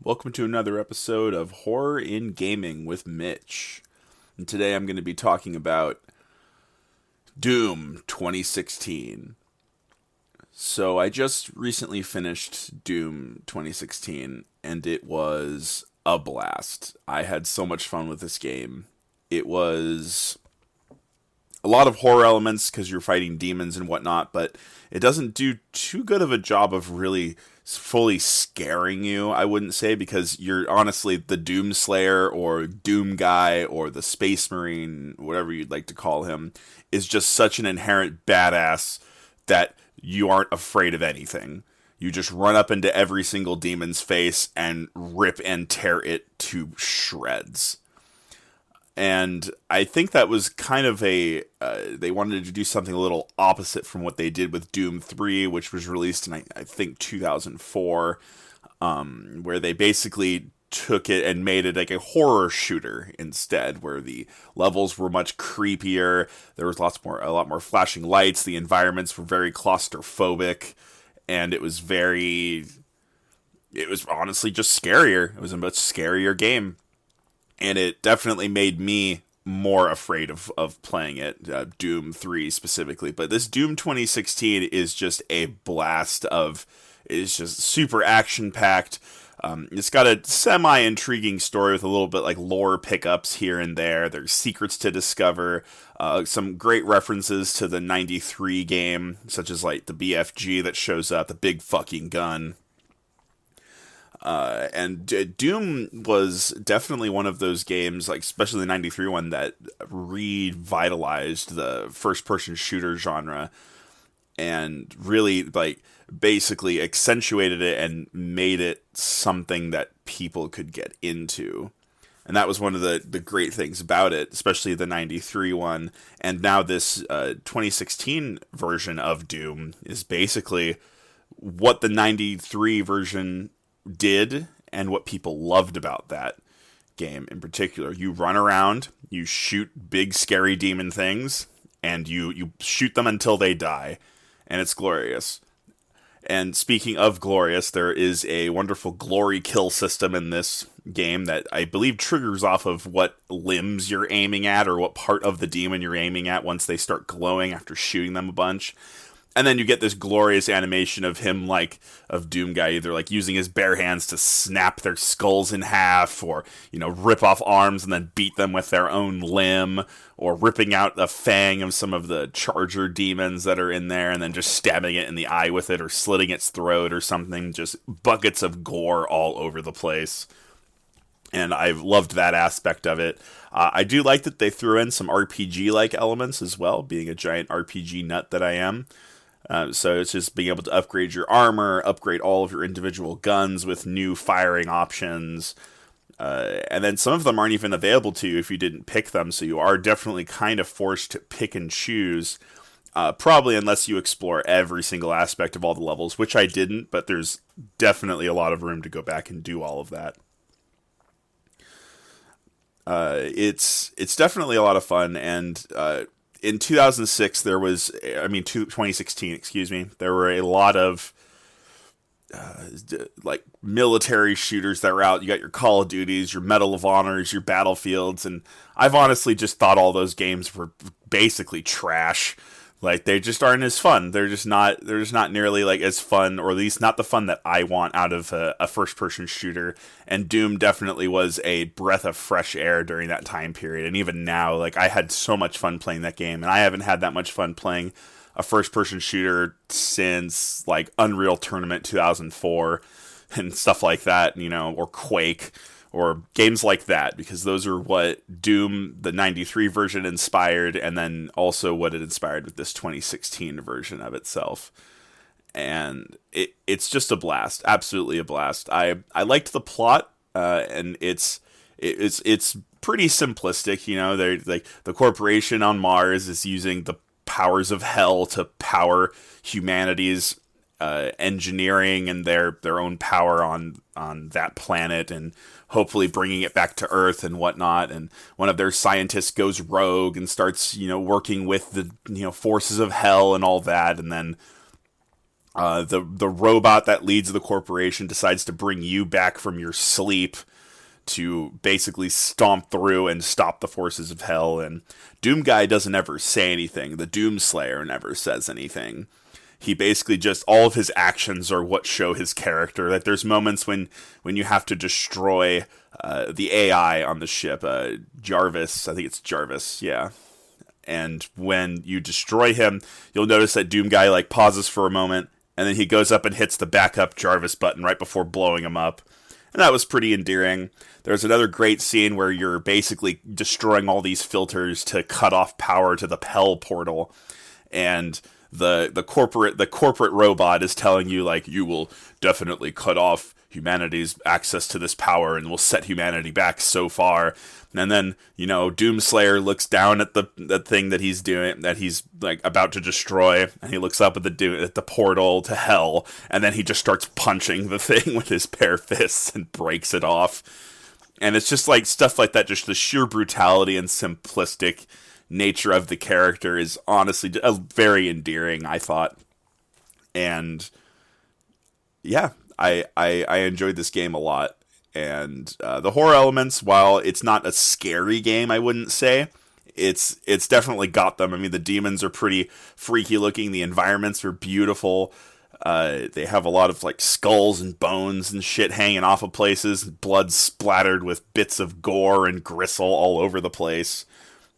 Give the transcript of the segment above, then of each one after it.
Welcome to another episode of Horror in Gaming with Mitch. And today I'm going to be talking about Doom 2016. So I just recently finished Doom 2016 and it was a blast. I had so much fun with this game. It was a lot of horror elements because you're fighting demons and whatnot, but it doesn't do too good of a job of really fully scaring you, I wouldn't say, because you're honestly the Doom Slayer or Doom Guy or the Space Marine, whatever you'd like to call him, is just such an inherent badass that you aren't afraid of anything. You just run up into every single demon's face and rip and tear it to shreds. And I think that was kind of they wanted to do something a little opposite from what they did with Doom 3, which was released in, I think, 2004, where they basically took it and made it like a horror shooter instead, where the levels were much creepier. There was a lot more flashing lights. The environments were very claustrophobic, and it was honestly just scarier. It was a much scarier game. And it definitely made me more afraid of playing it, Doom 3 specifically. But this Doom 2016 is just a blast it's just super action-packed. It's got a semi-intriguing story with a little bit like lore pickups here and there. There's secrets to discover, some great references to the 93 game, such as like the BFG that shows up, the big fucking gun. And Doom was definitely one of those games, like especially the 93 one, that revitalized the first-person shooter genre and really, like, basically accentuated it and made it something that people could get into. And that was one of the great things about it, especially the 93 one. And now this 2016 version of Doom is basically what the 93 version did and what people loved about that game in particular. You run around, you shoot big scary demon things, and you shoot them until they die, and it's glorious. And speaking of glorious, there is a wonderful glory kill system in this game that I believe triggers off of what limbs you're aiming at or what part of the demon you're aiming at once they start glowing after shooting them a bunch. And then you get this glorious animation of him, like, of Doom Guy, either, like, using his bare hands to snap their skulls in half, or, rip off arms and then beat them with their own limb, or ripping out the fang of some of the charger demons that are in there, and then just stabbing it in the eye with it, or slitting its throat or something. Just buckets of gore all over the place. And I've loved that aspect of it. I do like that they threw in some RPG-like elements as well, being a giant RPG nut that I am. So it's just being able to upgrade your armor, upgrade all of your individual guns with new firing options. And then some of them aren't even available to you if you didn't pick them, so you are definitely kind of forced to pick and choose. Probably unless you explore every single aspect of all the levels, which I didn't, but there's definitely a lot of room to go back and do all of that. It's definitely a lot of fun, and in 2006 2016, excuse me, there were a lot of like military shooters that were out. You got your Call of Duties, your Medal of Honors, your Battlefields, and I've honestly just thought all those games were basically trash. Like, they just aren't as fun. They're just not nearly like as fun, or at least not the fun that I want out of a first-person shooter. And Doom definitely was a breath of fresh air during that time period. And even now, like, I had so much fun playing that game, and I haven't had that much fun playing a first-person shooter since, like, Unreal Tournament 2004 and stuff like that, or Quake, or games like that, because those are what Doom, the 93 version, inspired, and then also what it inspired with this 2016 version of itself. And it's just a blast, absolutely a blast. I liked the plot, and it's pretty simplistic. They're like, the corporation on Mars is using the powers of hell to power humanity's engineering and their own power on that planet, and hopefully bringing it back to Earth and whatnot. And one of their scientists goes rogue and starts working with the forces of hell and all that, and then The robot that leads the corporation decides to bring you back from your sleep to basically stomp through and stop the forces of hell. And Doom Guy doesn't ever say anything. The Doom Slayer never says anything. He basically just, all of his actions are what show his character. Like there's moments when you have to destroy the AI on the ship, Jarvis. I think it's Jarvis. Yeah. And when you destroy him, you'll notice that Doom Guy like pauses for a moment, and then he goes up and hits the backup Jarvis button right before blowing him up. And that was pretty endearing. There's another great scene where you're basically destroying all these filters to cut off power to the Pell portal, and the corporate robot is telling you like you will definitely cut off humanity's access to this power and will set humanity back so far. And then, Doomslayer looks down at the thing that he's doing, that he's like about to destroy, and he looks up at the portal to hell, and then he just starts punching the thing with his bare fists and breaks it off. And it's just like stuff like that, just the sheer brutality and simplistic nature of the character is honestly very endearing, I thought. And yeah, I enjoyed this game a lot. And the horror elements, while it's not a scary game, I wouldn't say, it's definitely got them. I mean, the demons are pretty freaky looking. The environments are beautiful. They have a lot of like skulls and bones and shit hanging off of places, blood splattered with bits of gore and gristle all over the place.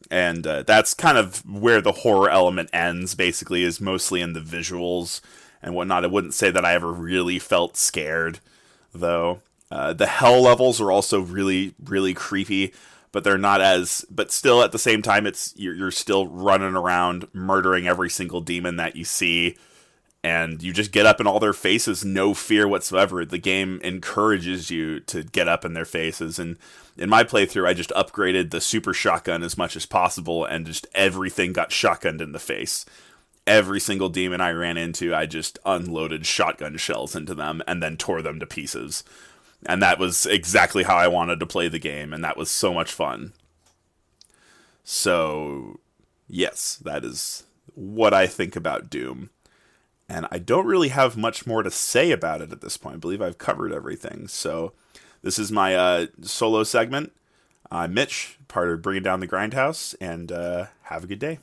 And that's kind of where the horror element ends, basically, is mostly in the visuals and whatnot. I wouldn't say that I ever really felt scared, though. The hell levels are also really, really creepy, but they're not as... But still, at the same time, you're still running around murdering every single demon that you see, and you just get up in all their faces, no fear whatsoever. The game encourages you to get up in their faces, and in my playthrough, I just upgraded the super shotgun as much as possible, and just everything got shotgunned in the face. Every single demon I ran into, I just unloaded shotgun shells into them, and then tore them to pieces. And that was exactly how I wanted to play the game, and that was so much fun. So, yes, that is what I think about Doom. And I don't really have much more to say about it at this point. I believe I've covered everything. So, this is my solo segment. I'm Mitch, part of Bringing Down the Grindhouse, and have a good day.